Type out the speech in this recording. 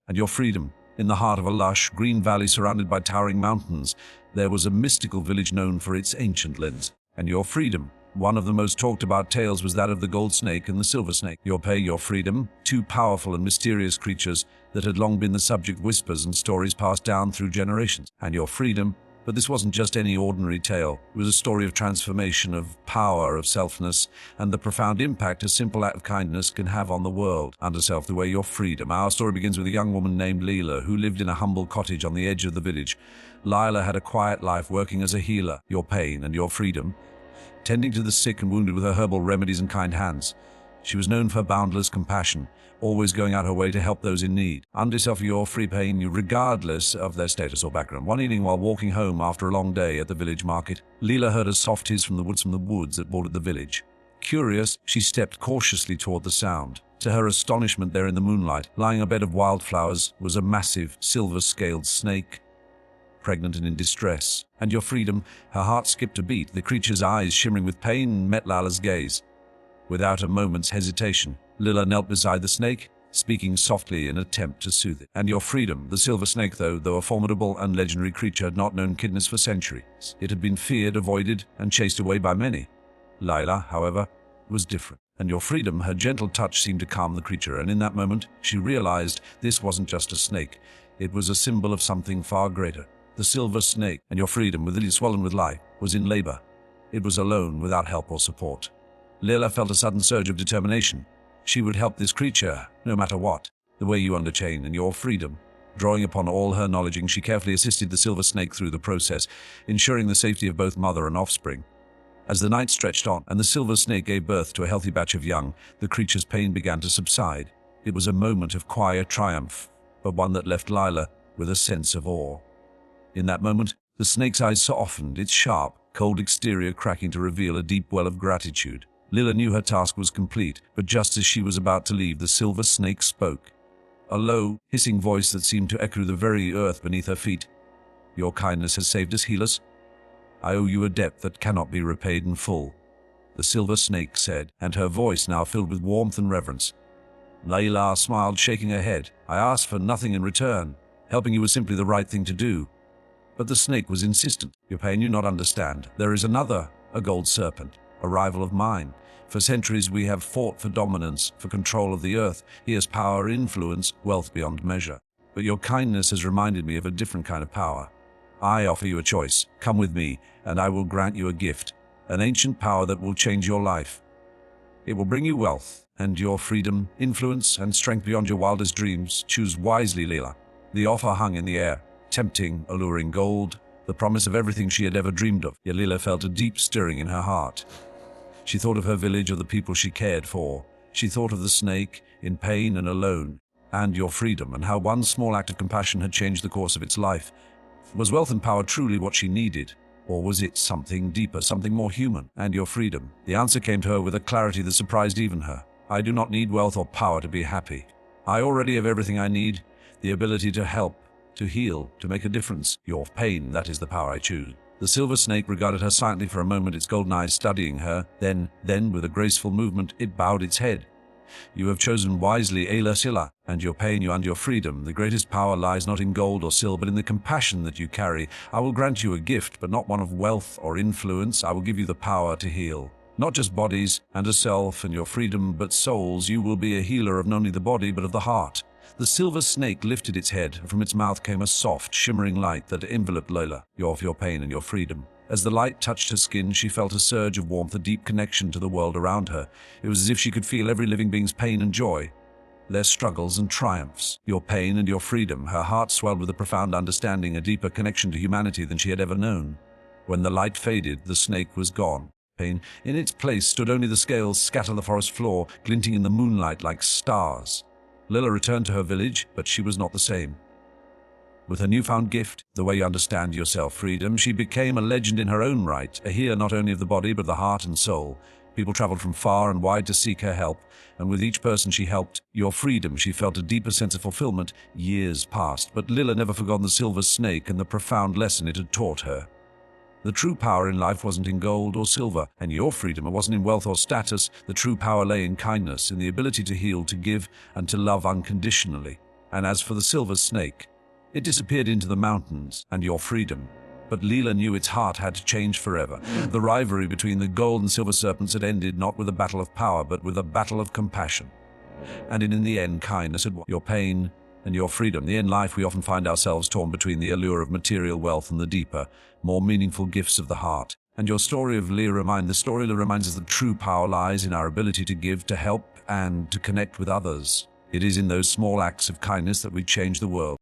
and your freedom. In the heart of a lush, green valley surrounded by towering mountains, there was a mystical village known for its ancient legends. And your freedom. One of the most talked about tales was that of the gold snake and the silver snake. Your pay, your freedom, two powerful and mysterious creatures that had long been the subject of whispers and stories passed down through generations. And your freedom. But this wasn't just any ordinary tale. It was a story of transformation, of power, of selfness, and the profound impact a simple act of kindness can have on the world. Under self, the way your freedom. Our story begins with a young woman named Leela who lived in a humble cottage on the edge of the village. Leela had a quiet life working as a healer. Your pain and your freedom. Tending to the sick and wounded with her herbal remedies and kind hands. She was known for boundless compassion, always going out her way to help those in need. Under self, your free pain, regardless of their status or background. One evening while walking home after a long day at the village market, Leela heard a soft hiss from the woods that bordered the village. Curious, she stepped cautiously toward the sound. To her astonishment, there in the moonlight, lying a bed of wildflowers, was a massive, silver-scaled snake, pregnant and in distress. And your freedom. Her heart skipped a beat, the creature's eyes shimmering with pain met Leela's gaze. Without a moment's hesitation, Leela knelt beside the snake, speaking softly in an attempt to soothe it. And your freedom. The silver snake, though a formidable and legendary creature, had not known kindness for centuries. It had been feared, avoided, and chased away by many. Leela, however, was different. And your freedom, her gentle touch seemed to calm the creature, and in that moment, she realized this wasn't just a snake. It was a symbol of something far greater. The silver snake, and your freedom, with it swollen with life, was in labor. It was alone, without help or support. Leela felt a sudden surge of determination. She would help this creature, no matter what. The way you underchain and your freedom. Drawing upon all her knowledge, she carefully assisted the silver snake through the process, ensuring the safety of both mother and offspring. As the night stretched on and the silver snake gave birth to a healthy batch of young, the creature's pain began to subside. It was a moment of quiet triumph, but one that left Leela with a sense of awe. In that moment, the snake's eyes softened, its sharp, cold exterior cracking to reveal a deep well of gratitude. Leela knew her task was complete, but just as she was about to leave, the silver snake spoke. A low, hissing voice that seemed to echo the very earth beneath her feet. Your kindness has saved us, healers. I owe you a debt that cannot be repaid in full, the silver snake said, and her voice now filled with warmth and reverence. Leela smiled, shaking her head. I asked for nothing in return. Helping you was simply the right thing to do. But the snake was insistent. Your pain you not understand. There is another, a gold serpent, a rival of mine. For centuries we have fought for dominance, for control of the earth. He has power, influence, wealth beyond measure. But your kindness has reminded me of a different kind of power. I offer you a choice. Come with me, and I will grant you a gift, an ancient power that will change your life. It will bring you wealth, and your freedom, influence, and strength beyond your wildest dreams. Choose wisely, Leela. The offer hung in the air. Tempting, alluring gold, the promise of everything she had ever dreamed of. Yet Leela felt a deep stirring in her heart. She thought of her village, of the people she cared for. She thought of the snake, in pain and alone, and your freedom, and how one small act of compassion had changed the course of its life. Was wealth and power truly what she needed? Or was it something deeper, something more human? And your freedom? The answer came to her with a clarity that surprised even her. I do not need wealth or power to be happy. I already have everything I need, the ability to help, to heal, to make a difference. Your pain, that is the power I choose. The silver snake regarded her silently for a moment, its golden eyes studying her. Then, with a graceful movement, it bowed its head. You have chosen wisely, Leela, and your pain and your freedom. The greatest power lies not in gold or silver, but in the compassion that you carry. I will grant you a gift, but not one of wealth or influence. I will give you the power to heal. Not just bodies and a self and your freedom, but souls. You will be a healer of not only the body, but of the heart. The silver snake lifted its head, and from its mouth came a soft, shimmering light that enveloped Leela. Your pain and your freedom. As the light touched her skin, she felt a surge of warmth, a deep connection to the world around her. It was as if she could feel every living being's pain and joy, their struggles and triumphs. Your pain and your freedom. Her heart swelled with a profound understanding, a deeper connection to humanity than she had ever known. When the light faded, the snake was gone. Pain. In its place stood only the scales scattered on the forest floor, glinting in the moonlight like stars. Leela returned to her village, but she was not the same. With her newfound gift, the way you understand yourself, freedom, she became a legend in her own right, a healer not only of the body but of the heart and soul. People traveled from far and wide to seek her help, and with each person she helped, your freedom, she felt a deeper sense of fulfillment. Years passed, but Leela never forgot the silver snake and the profound lesson it had taught her. The true power in life wasn't in gold or silver, and your freedom wasn't in wealth or status. The true power lay in kindness, in the ability to heal, to give, and to love unconditionally. And as for the silver snake, it disappeared into the mountains and your freedom. But Leela knew its heart had to change forever. The rivalry between the gold and silver serpents had ended not with a battle of power, but with a battle of compassion. And in the end, kindness had won your pain and your freedom. In life, we often find ourselves torn between the allure of material wealth and the deeper, more meaningful gifts of the heart. And your story of Leela reminds us that true power lies in our ability to give, to help, and to connect with others. It is in those small acts of kindness that we change the world.